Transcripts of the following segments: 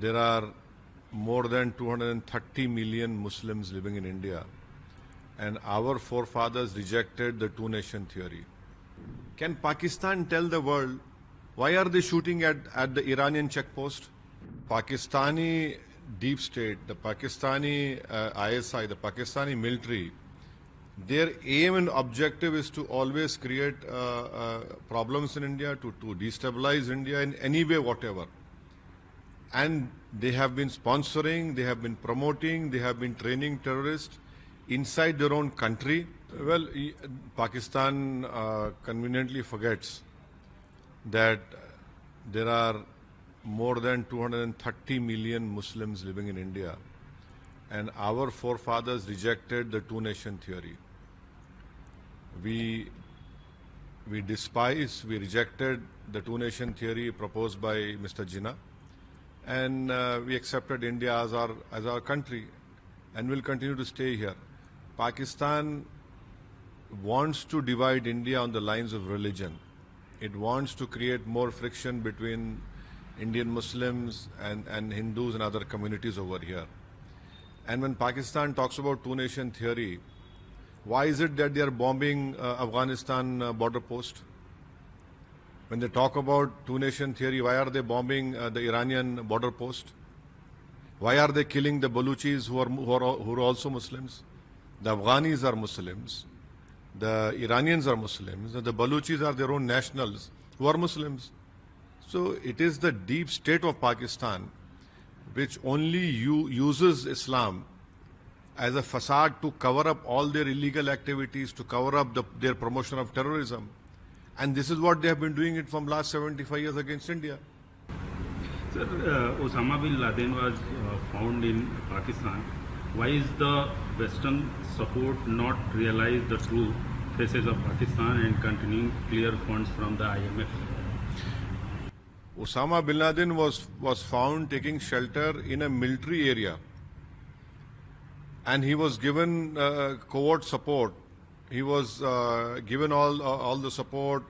there are more than 230 million Muslims living in India, and our forefathers rejected the two-nation theory. Can Pakistan tell the world why are they shooting at the Iranian checkpost? Pakistani deep state, the Pakistani ISI, the Pakistani military, their aim and objective is to always create problems in India, to destabilize India in any way, whatever. And they have been sponsoring, they have been promoting, they have been training terrorists inside their own country. Well, Pakistan conveniently forgets that there are more than 230 million Muslims living in India, and our forefathers rejected the two-nation theory. We rejected the two-nation theory proposed by Mr. Jinnah, and we accepted India as our country, and will continue to stay here. Pakistan wants to divide India on the lines of religion. It wants to create more friction between Indian Muslims and Hindus and other communities over here. And when Pakistan talks about two-nation theory, why is it that they are bombing Afghanistan border post? When they talk about two-nation theory, why are they bombing the Iranian border post? Why are they killing the Baluchis who are also Muslims? The Afghanis are Muslims. The Iranians are Muslims. And the Baluchis are their own nationals who are Muslims. So it is the deep state of Pakistan which only uses Islam as a facade to cover up all their illegal activities, to cover up their promotion of terrorism. And this is what they have been doing it from last 75 years against India. Sir, Osama bin Laden was found in Pakistan. Why is the Western support not realize the true faces of Pakistan and continuing clear funds from the IMF? Osama bin Laden was found taking shelter in a military area, and he was given covert support. He was given all the support,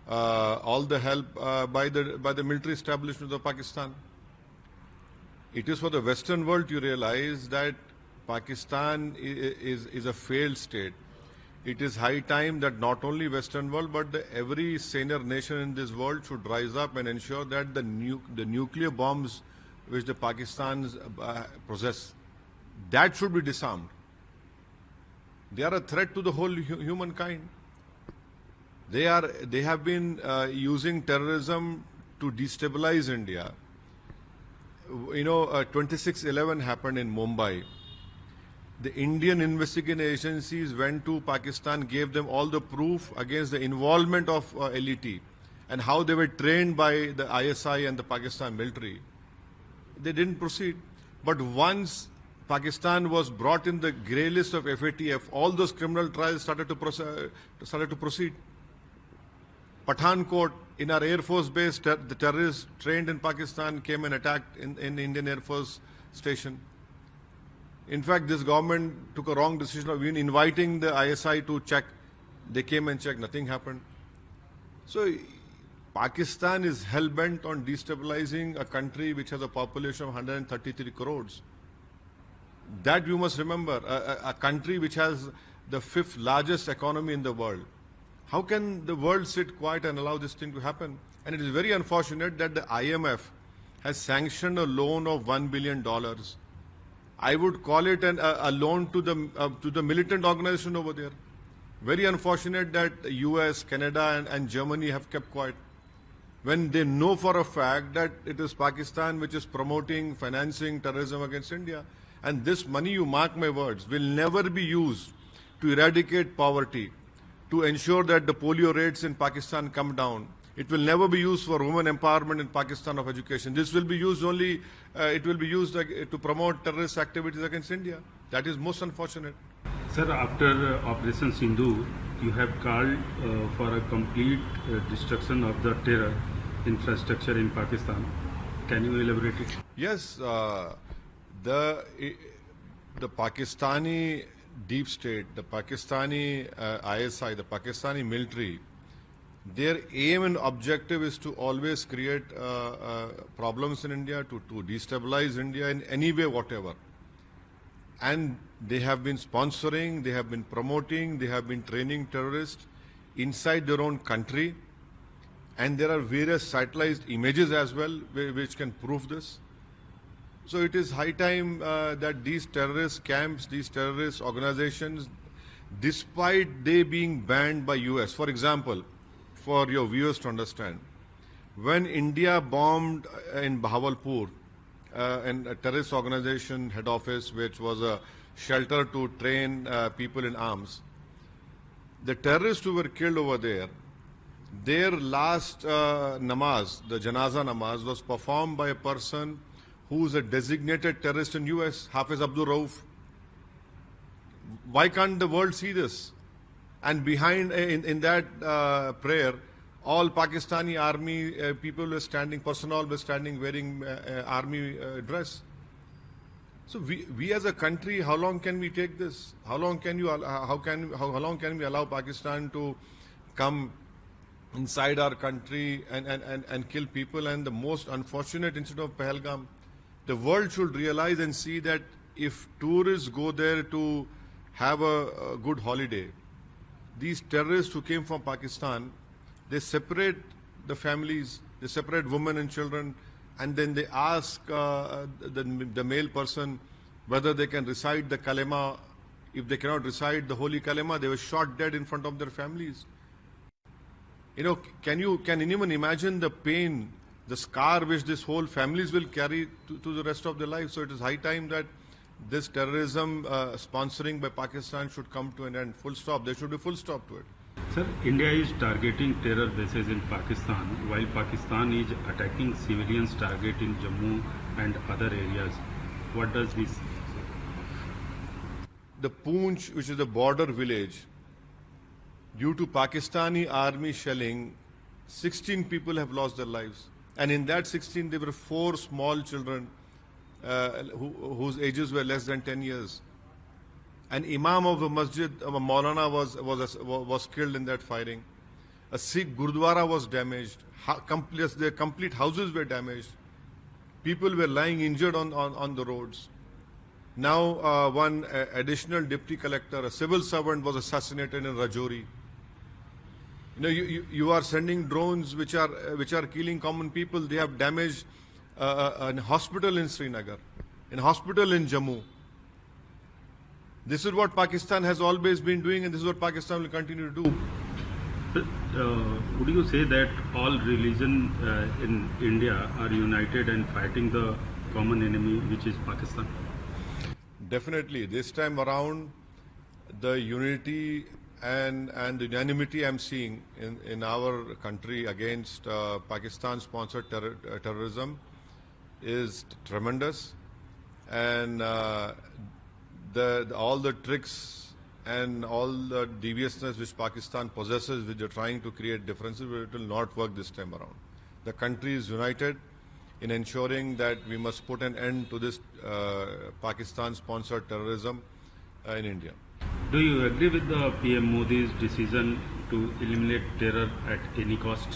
all the help by the military establishment of Pakistan. It is for the Western world to realize that Pakistan is a failed state. It is high time that not only Western world but every senior nation in this world should rise up and ensure that the nuclear bombs which the Pakistans possess, that should be disarmed. They are a threat to the whole humankind. They have been using terrorism to destabilize India. 26/11 happened in Mumbai. The Indian investigating agencies went to Pakistan, gave them all the proof against the involvement of LET and how they were trained by the ISI and the Pakistan military. They didn't proceed. But once Pakistan was brought in the grey list of FATF, all those criminal trials started to proceed. Pathankot, in our Air Force base, the terrorists trained in Pakistan came and attacked in Indian Air Force station. In fact, this government took a wrong decision of even inviting the ISI to check. They came and checked, nothing happened. So Pakistan is hell-bent on destabilizing a country which has a population of 133 crores. That you must remember, a country which has the 5th largest economy in the world. How can the world sit quiet and allow this thing to happen? And it is very unfortunate that the IMF has sanctioned a loan of $1 billion. I would call it a loan to the militant organization over there. Very unfortunate that the US, Canada and Germany have kept quiet, when they know for a fact that it is Pakistan which is promoting, financing terrorism against India. And this money, you mark my words, will never be used to eradicate poverty, to ensure that the polio rates in Pakistan come down. It will never be used for women empowerment in Pakistan of education. This will be used only, to promote terrorist activities against India. That is most unfortunate. Sir, after Operation Sindhu, you have called for a complete destruction of the terror infrastructure in Pakistan. Can you elaborate it? Yes, the Pakistani deep state, the Pakistani ISI, the Pakistani military, Their aim and objective is to always create problems in India, to destabilize India in any way, whatever. And they have been sponsoring, they have been promoting, they have been training terrorists inside their own country. And there are various satellites images as well which can prove this. So it is high time that these terrorist camps, these terrorist organizations, despite they being banned by US, for example, for your viewers to understand, when India bombed in Bahawalpur, and a terrorist organization head office, which was a shelter to train people in arms, the terrorists who were killed over there, their last namaz, the janaza namaz, was performed by a person who is a designated terrorist in US, Hafiz Abdul Rauf. Why can't the world see this? And behind, in that prayer, all Pakistani army people were standing, personnel were standing wearing army dress. So we as a country, how long can we take this? How long can long can we allow Pakistan to come inside our country and kill people? And the most unfortunate incident of Pahalgam, the world should realize and see that if tourists go there to have a good holiday, these terrorists who came from Pakistan, they separate the families, they separate women and children, and then they ask the male person whether they can recite the kalima. If they cannot recite the holy kalima, they were shot dead in front of their families. You know, can anyone imagine the pain, the scar which this whole families will carry to the rest of their life? So it is high time that this terrorism sponsoring by Pakistan should come to an end. Full stop. There should be full stop to it. Sir, India is targeting terror bases in Pakistan, while Pakistan is attacking civilians target in Jammu and other areas. What does this say? The Poonch, which is a border village, due to Pakistani army shelling, 16 people have lost their lives. And in that 16, there were 4 small children whose ages were less than 10 years. An imam of the masjid, Maulana, was killed in that firing. A Sikh Gurdwara was damaged. Their complete houses were damaged. People were lying injured on the roads. Now, one additional deputy collector, a civil servant, was assassinated in Rajouri. You know, you are sending drones which are killing common people. They have damaged a hospital in Srinagar, a hospital in Jammu. This is what Pakistan has always been doing, and this is what Pakistan will continue to do. Would you say that all religion in India are united and fighting the common enemy, which is Pakistan? Definitely. This time around, the unity and the unanimity I'm seeing in our country against Pakistan-sponsored terrorism is tremendous. And all the tricks and all the deviousness which Pakistan possesses, which they're trying to create differences, it will not work this time around. The country is united in ensuring that we must put an end to this Pakistan-sponsored terrorism in India. Do you agree with the PM Modi's decision to eliminate terror at any cost?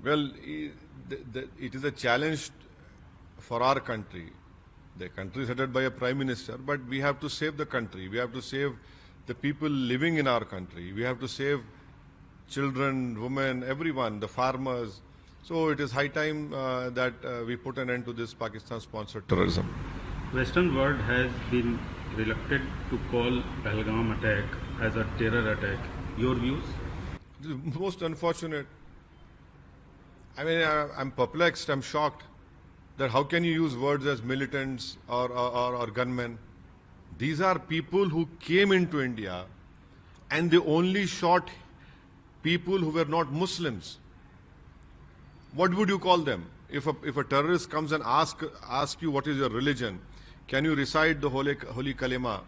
Well, it is a challenge for our country. The country is headed by a prime minister, but we have to save the country. We have to save the people living in our country. We have to save children, women, everyone, the farmers. So it is high time that we put an end to this Pakistan-sponsored terrorism. Western world has been reluctant to call Pahalgam attack as a terror attack. Your views? It is most unfortunate. I mean, I'm perplexed, I'm shocked that how can you use words as militants or gunmen? These are people who came into India and they only shot people who were not Muslims. What would you call them? If a terrorist comes and asks you what is your religion, can you recite the holy kalima,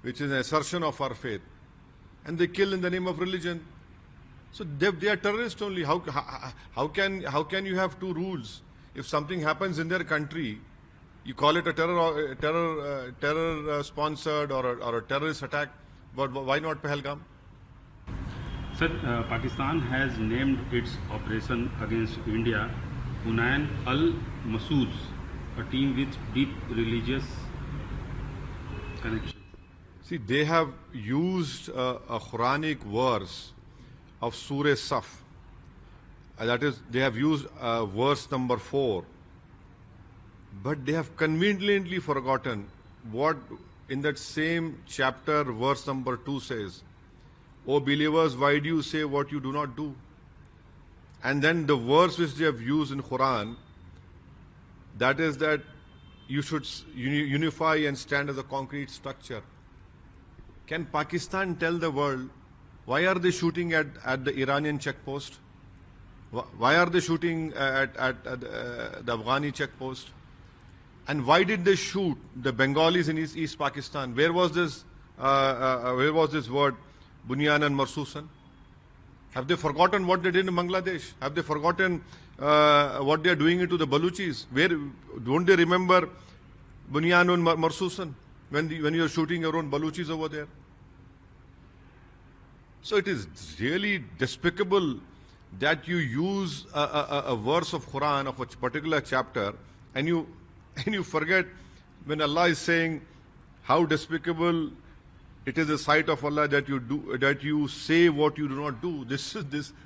which is an assertion of our faith, and they kill in the name of religion? So they are terrorists only. How can you have two rules? If something happens in their country, you call it a terror sponsored or a terrorist attack, but why not Pahalgam? Sir, Pakistan has named its operation against India Hunayn al-Massouz, a team with deep religious connections. See, they have used a Quranic verse of Surah Saf. That is, they have used verse number 4. But they have conveniently forgotten what in that same chapter, verse number 2 says, O believers, why do you say what you do not do? And then the verse which they have used in Quran, that is that you should unify and stand as a concrete structure. Can Pakistan tell the world why are they shooting at the Iranian checkpost? Why are they shooting at the Afghani checkpost? And why did they shoot the Bengalis in East Pakistan? Where was this word, Bunyan and Marsusan? Have they forgotten what they did in Bangladesh? Have they forgotten what they are doing to the Baluchis? Don't they remember Bunyan and Marsusan when you are shooting your own Baluchis over there? So it is really despicable that you use a verse of Quran of a particular chapter and you forget when Allah is saying how despicable it is the sight of Allah that you say what you do not do. This